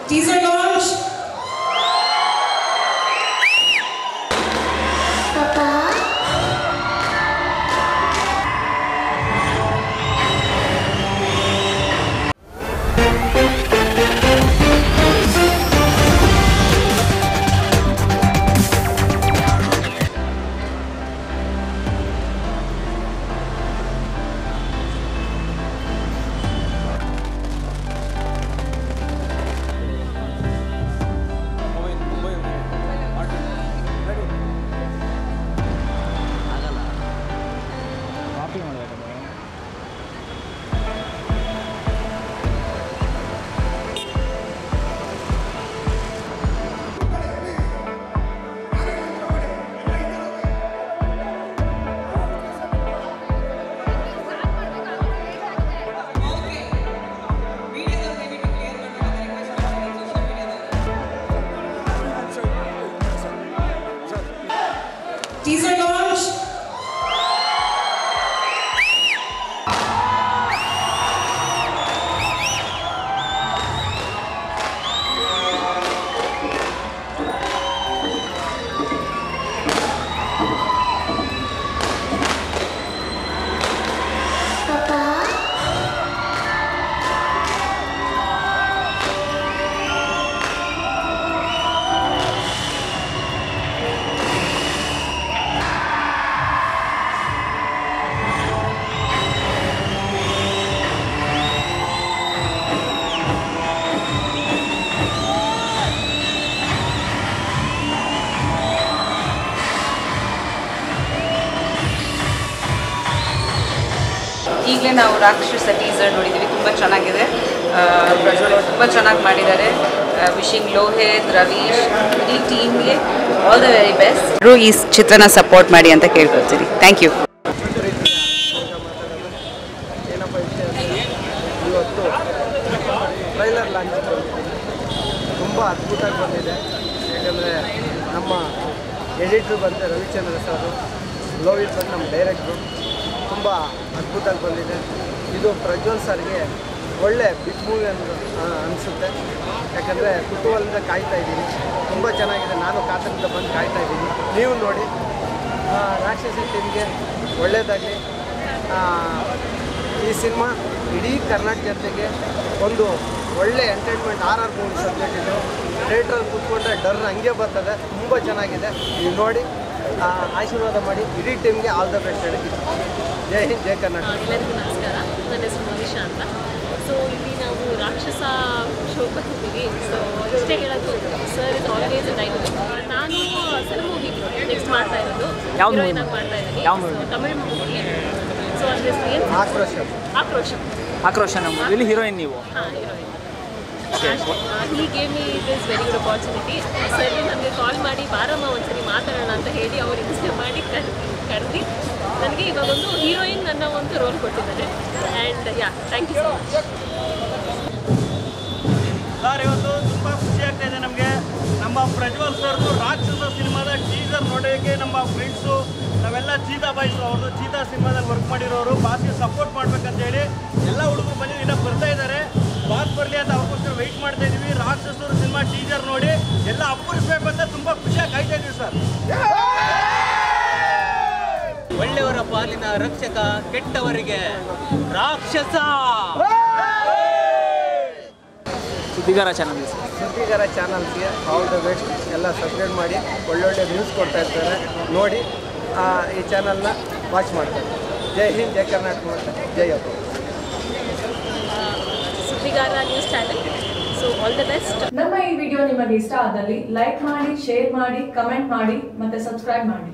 Teaser launch. Teaser launch. ಈಗಲೇ ನಾವು ರಾಕ್ಷಸ ಟೀಸರ್ ನೋಡಿದ್ದೀವಿ, ತುಂಬ ಚೆನ್ನಾಗಿದೆ, ಪ್ರಜ್ವಲ್ ತುಂಬ ಚೆನ್ನಾಗಿ ಮಾಡಿದ್ದಾರೆ. ವಿಶಿಂಗ್ ಲೋಹಿತ್, ರವೀಶ್, ಇಡೀ ಟೀಮ್ಗೆ ಆಲ್ ದ ವೆರಿ ಬೆಸ್ಟ್. ಈ ಚಿತ್ರನ ಸಪೋರ್ಟ್ ಮಾಡಿ ಅಂತ ಕೇಳ್ಕೊಳ್ತೀನಿ. Thank you. ಇವತ್ತು ಟ್ರೈಲರ್ ಲಾಂಚ್ ತುಂಬ ಅದ್ಭುತವಾಗಿ ಬಂದಿದೆ. ಯಾಕಂದರೆ ನಮ್ಮ ಎಡಿಟ್ರು ಬಂದರೆ ರವಿಚಂದ್ರ ಸರ್, ಲೋಹಿತ್ ಬಂದು ನಮ್ಮ ಡೈರೆಕ್ಟ್ರು, ತುಂಬ ಅದ್ಭುತವಾಗಿ ಬಂದಿದೆ. ಇದು ಪ್ರಜ್ವಲ್ ಸರ್ಗೆ ಒಳ್ಳೆ ಬಿಗ್ ಮೂವಿ ಅನಿಸುತ್ತೆ. ಯಾಕಂದರೆ ಕುತೂಹಲದಿಂದ ಕಾಯ್ತಾ ಇದ್ದೀನಿ. ತುಂಬ ಚೆನ್ನಾಗಿದೆ. ನಾನು ಕಾತರದಿಂದ ಬಂದು ಕಾಯ್ತಾ ಇದ್ದೀನಿ. ನೀವು ನೋಡಿ. ರಾಕ್ಷಸ ಟೀಮ್ಗೆ ಒಳ್ಳೆಯದಾಗಲಿ. ಈ ಸಿನಿಮಾ ಇಡೀ ಕರ್ನಾಟಕ ಜನತೆಗೆ ಒಂದು ಒಳ್ಳೆ ಎಂಟರ್ಟೈನ್ಮೆಂಟ್ ಆರ್ ಮೂವಿ ಸಬ್ಜೆಕ್ಟ್ ಇದು. ಥಿಯೇಟ್ರಲ್ಲಿ ಕೂತ್ಕೊಂಡ್ರೆ ಡರ್ ಹಂಗೆ ಬರ್ತದೆ. ತುಂಬ ಚೆನ್ನಾಗಿದೆ. ನೀವು ನೋಡಿ ಆಶೀರ್ವಾದ ಮಾಡಿ. ಇಡೀ ಟೀಮ್ಗೆ ಆಲ್ ದ ಬೆಸ್ಟ್ ಹೇಳಿ. ಜೈ ಹಿಂದ್, ಜೈ ಕರ್ನಾಟಕ. ಎಲ್ಲರಿಗೂ ನಮಸ್ಕಾರ. ನನ್ನ ಹೆಸರು ಮನೀಷಾ ಅಂತ. ಸೊ ಇಲ್ಲಿ ನಾವು ರಾಕ್ಷಸ ಶೋ ಬರ್ತಿದ್ದೀವಿ. ಸೊ ಇಷ್ಟೇ ಹೇಳೋದು, sir is always a dynamic. ನಾನು ಸರ್ ಮೂವಿ ನೆಕ್ಸ್ಟ್ ಮಾಡ್ತಾ ಇರೋದು, ಹೀರೋಯಿನ್ ಆಗಿ ಮಾಡ್ತಾ ಇದ್ದೀನಿ, ತಮಿಳ್ ಮೂವಿ. ಸೊ ಅದ್ರ ಹೆಸರು ಏನು? ಆಕ್ರೋಶ. ಆಕ್ರೋಶ. ಆಕ್ರೋಶ ನಮ್ಮ ಇಲ್ಲಿ ಹೀರೋಯಿನ್ ನೀವು? ಹಾಂ, ಹೀರೋಯಿನ್. ಈ game is very good opportunity. Sir ನನಗೆ ಕಾಲ್ ಮಾಡಿ ಬಾರಮ್ಮ ಒಂದ್ಸರಿ ಮಾತಾಡೋಣ ಅಂತ ಹೇಳಿ ಅವ್ರು ಇನ್ಸ್ಟೇ ಮಾಡಿ ಕರೆದು ನನಗೆ ಇವಾಗೊಂದು ಹೀರೋಯಿನ್ ಅನ್ನೋ ಒಂದು ರೋಲ್ ಕೊಟ್ಟಿದ್ದಾರೆ. And thank you so much. Sir, ಇವತ್ತು ತುಂಬ ಖುಷಿ ಆಗ್ತಾ ಇದೆ ನಮಗೆ. ನಮ್ಮ ಪ್ರಜ್ವಲ್ ಸರ್ದು ರಾಕ್ಷಸ ಸಿನಿಮಾದ ಟೀಸರ್ ನೋಡೋಕ್ಕೆ ನಮ್ಮ ಫ್ರೆಂಡ್ಸು ನಾವೆಲ್ಲ ಚೀತಾ ಬಾಯ್ಸು, ಅವ್ರದ್ದು ಚೀತಾ ಸಿನಿಮಾದಲ್ಲಿ ವರ್ಕ್ ಮಾಡಿರೋರು, ಬಾಸ್ಗೆ ಸಪೋರ್ಟ್ ಮಾಡ್ಬೇಕಂತ ಹೇಳಿ ಎಲ್ಲ ಹುಡುಗರು ಬಂದು ಇನ್ನೂ ಬರ್ತಾ ಇದ್ದಾರೆ. ಬಾಸ್ ಬರಲಿ ಅಂತ ಅವ್ರಿಗೋಸ್ಕರ ವೆಯ್ಟ್ ಮಾಡ್ತಾ ಇದ್ದೀವಿ. ರಾಕ್ಷಸರು ಸಿನಿಮಾ ಟೀಸರ್ ನೋಡಿ ಎಲ್ಲ ಅಪ್ಪಳಿಸ್ಬೇಕಂತ ತುಂಬ ಖುಷಿಯಾಗಿ ಕಾಯ್ತಾ ಇದ್ದೀವಿ ಸರ್. ಒಳ್ಳೆಯವರ ಪಾಲಿನ ರಕ್ಷಕ, ಕೆಟ್ಟವರಿಗೆ ರಾಕ್ಷಸ. ಸುದ್ದಿಗಾರ ಚಾನಲ್ಸ್ಗೆ ಆಲ್ ದ ಬೆಸ್ಟ್. ಎಲ್ಲ ಸಬ್ಸ್ಕ್ರೈಬ್ ಮಾಡಿ. ಒಳ್ಳೊಳ್ಳೆ ನ್ಯೂಸ್ ಕೊಡ್ತಾ ಇರ್ತಾರೆ, ನೋಡಿ ಈ ಚಾನಲ್ನ ವಾಚ್ ಮಾಡ್ತಾರೆ. ಜೈ ಹಿಂದ್, ಜೈ ಕರ್ನಾಟಕ ಅಂತ. ಜೈ ಅಪ್ಪ. ಸುದ್ದಿಗಾರ news channel. So all the best. ನಮ್ಮ ಈ ವಿಡಿಯೋ ನಿಮಗೆ ಇಷ್ಟ ಆದಲ್ಲಿ ಲೈಕ್ ಮಾಡಿ, ಶೇರ್ ಮಾಡಿ, ಕಮೆಂಟ್ ಮಾಡಿ ಮತ್ತೆ ಸಬ್ಸ್ಕ್ರೈಬ್ ಮಾಡಿ.